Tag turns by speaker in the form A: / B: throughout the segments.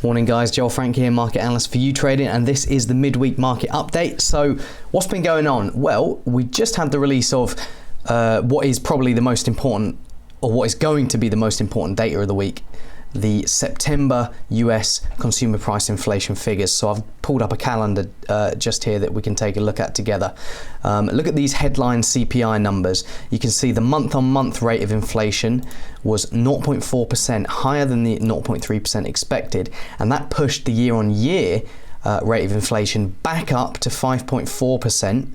A: Morning guys, Joel Frank here, market analyst for YouTrading, and this is the midweek market update. So what's been going on? Well, we just had the release of what is probably the most important, or what is going to be the most important data of the week, the September US consumer price inflation figures. So I've pulled up a calendar just here that we can take a look at together. Look at these headline CPI numbers. You can see the month-on-month rate of inflation was 0.4% higher than the 0.3% expected, and that pushed the year-on-year rate of inflation back up to 5.4%.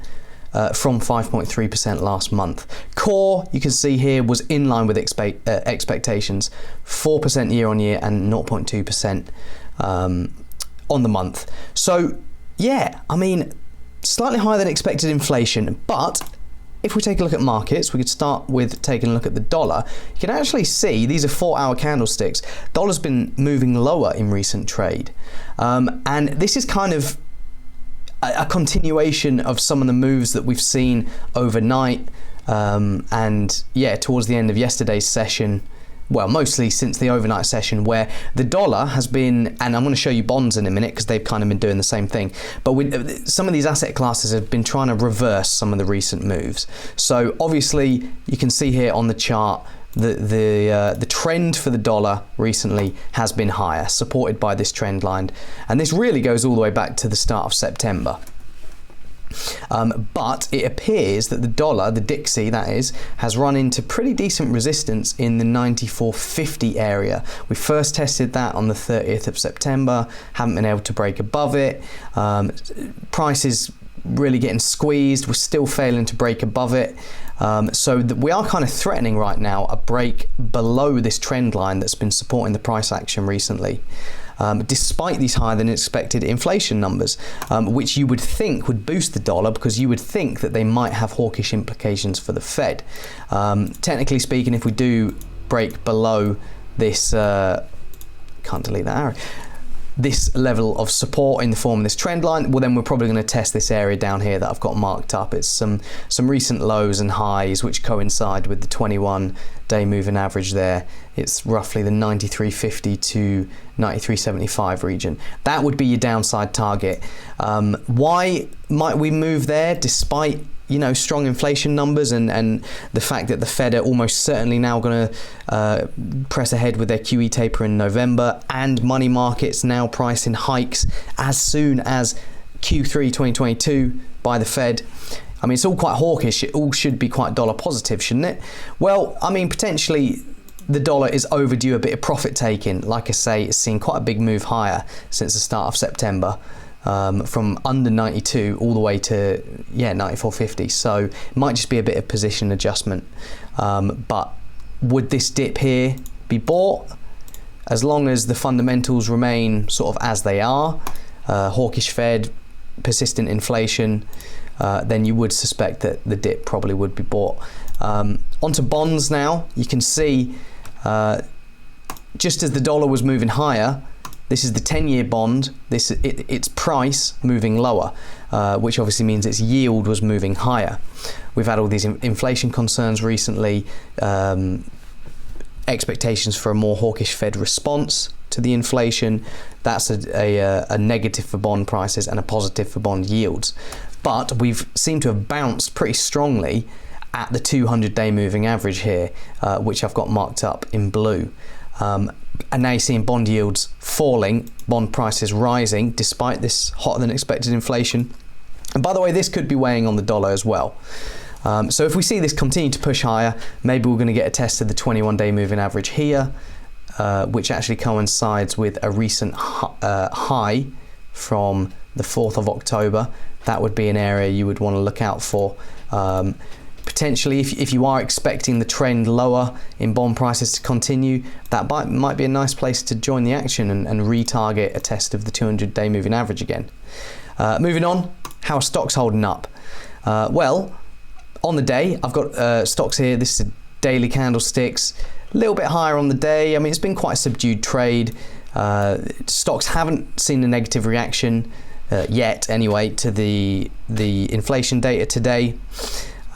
A: From 5.3% last month. Core, you can see here, was in line with expectations, 4% year on year and 0.2% on the month. So yeah, I mean, slightly higher than expected inflation, but if we take a look at markets, we could start with taking a look at the dollar. You can actually see these are 4-hour candlesticks. Dollar's been moving lower in recent trade, and this is kind of a continuation of some of the moves that we've seen overnight, and yeah, towards the end of yesterday's session, well, mostly since the overnight session, where the dollar has been, and I'm going to show you bonds in a minute because they've kind of been doing the same thing, but some of these asset classes have been trying to reverse some of the recent moves. So obviously you can see here on the chart the trend for the dollar recently has been higher, supported by this trend line, and this really goes all the way back to the start of September. But it appears that the dollar, the Dixie that is, has run into pretty decent resistance in the 94.50 area. We first tested that on the 30th of September, haven't been able to break above it. Prices really getting squeezed, we're still failing to break above it. So we are kind of threatening right now a break below this trend line that's been supporting the price action recently, despite these higher than expected inflation numbers, which you would think would boost the dollar, because you would think that they might have hawkish implications for the Fed. Technically speaking, if we do break below this, can't delete that arrow, this level of support in the form of this trend line, well then we're probably going to test this area down here that I've got marked up. It's some recent lows and highs which coincide with the 21-day moving average there. It's roughly the 93.50 to 93.75 region. That would be your downside target. Why might we move there despite, you know, strong inflation numbers and the fact that the Fed are almost certainly now going to press ahead with their QE taper in November, and money markets now pricing hikes as soon as Q3 2022 by the Fed? I mean, it's all quite hawkish. It all should be quite dollar positive, shouldn't it? Well, I mean, potentially the dollar is overdue a bit of profit taking. Like I say, it's seen quite a big move higher since the start of September. From under 92 all the way to 94.50, so it might just be a bit of position adjustment, but would this dip here be bought? As long as the fundamentals remain sort of as they are, hawkish Fed, persistent inflation, then you would suspect that the dip probably would be bought. Onto bonds now. You can see just as the dollar was moving higher, this is the 10-year bond, its price moving lower, which obviously means its yield was moving higher. We've had all these inflation concerns recently, expectations for a more hawkish Fed response to the inflation. That's a negative for bond prices and a positive for bond yields. But we've seemed to have bounced pretty strongly at the 200-day moving average here, which I've got marked up in blue. And now you're seeing bond yields falling, bond prices rising despite this hotter than expected inflation. And by the way, this could be weighing on the dollar as well. So if we see this continue to push higher, maybe we're going to get a test of the 21-day moving average here, which actually coincides with a recent high from the 4th of October. That would be an area you would want to look out for. Potentially, if you are expecting the trend lower in bond prices to continue, that might be a nice place to join the action and retarget a test of the 200-day moving average again. Moving on, how are stocks holding up? Well, on the day, I've got stocks here. This is daily candlesticks, a little bit higher on the day. I mean, it's been quite a subdued trade. Stocks haven't seen a negative reaction yet, anyway, to the inflation data today.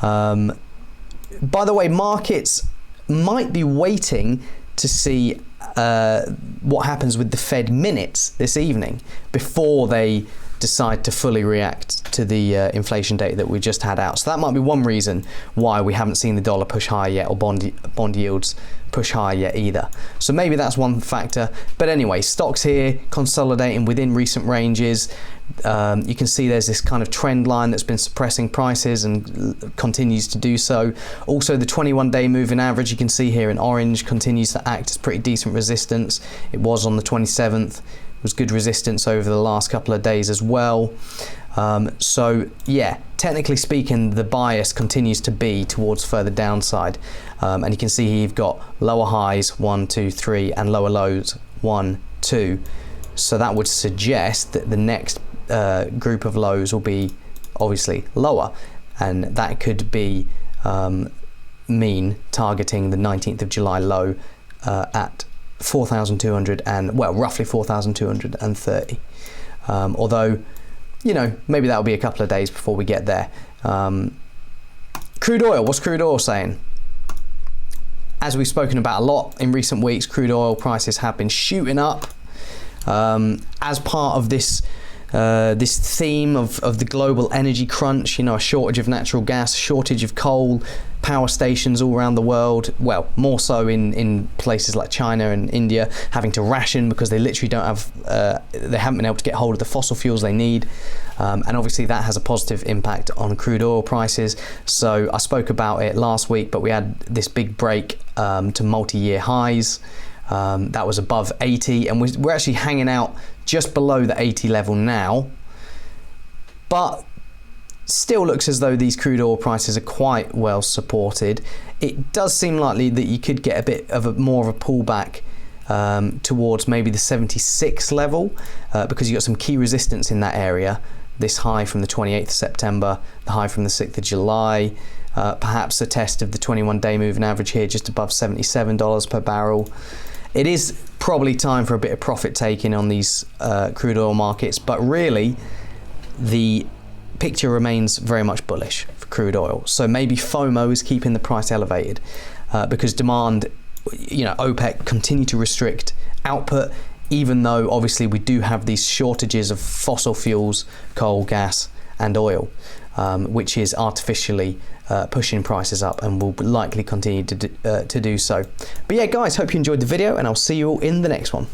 A: By the way, markets might be waiting to see what happens with the Fed minutes this evening before they decide to fully react to the inflation data that we just had out. So that might be one reason why we haven't seen the dollar push higher yet, or bond yields push higher yet either. So maybe that's one factor. But anyway, stocks here consolidating within recent ranges. You can see there's this kind of trend line that's been suppressing prices and continues to do so. Also, the 21-day moving average, you can see here in orange, continues to act as pretty decent resistance. It was on the 27th. Was good resistance over the last couple of days as well. So yeah, technically speaking, the bias continues to be towards further downside. And you can see here you've got lower highs 1, 2, 3 and lower lows 1, 2. So that would suggest that the next group of lows will be obviously lower, and that could be mean targeting the 19th of July low at 4,200 and, well, roughly 4,230. Although, you know, maybe that'll be a couple of days before we get there. Crude oil, what's crude oil saying? As we've spoken about a lot in recent weeks, crude oil prices have been shooting up as part of this this theme of the global energy crunch. You know, a shortage of natural gas, shortage of coal, power stations all around the world, well, more so in places like China and India, having to ration because they literally don't have, they haven't been able to get hold of the fossil fuels they need. And obviously that has a positive impact on crude oil prices. So I spoke about it last week, but we had this big break to multi-year highs. That was above 80, and we're actually hanging out just below the 80 level now. But still looks as though these crude oil prices are quite well supported. It does seem likely that you could get a bit of more of a pullback towards maybe the 76 level because you got some key resistance in that area. This high from the 28th of September, the high from the 6th of July, perhaps a test of the 21-day moving average here just above $77 per barrel. It is probably time for a bit of profit taking on these crude oil markets, but really the picture remains very much bullish for crude oil. So maybe FOMO is keeping the price elevated because demand, you know, OPEC continue to restrict output, even though obviously we do have these shortages of fossil fuels, coal, gas and oil, which is artificially pushing prices up and will likely continue to do so. But yeah guys, hope you enjoyed the video and I'll see you all in the next one.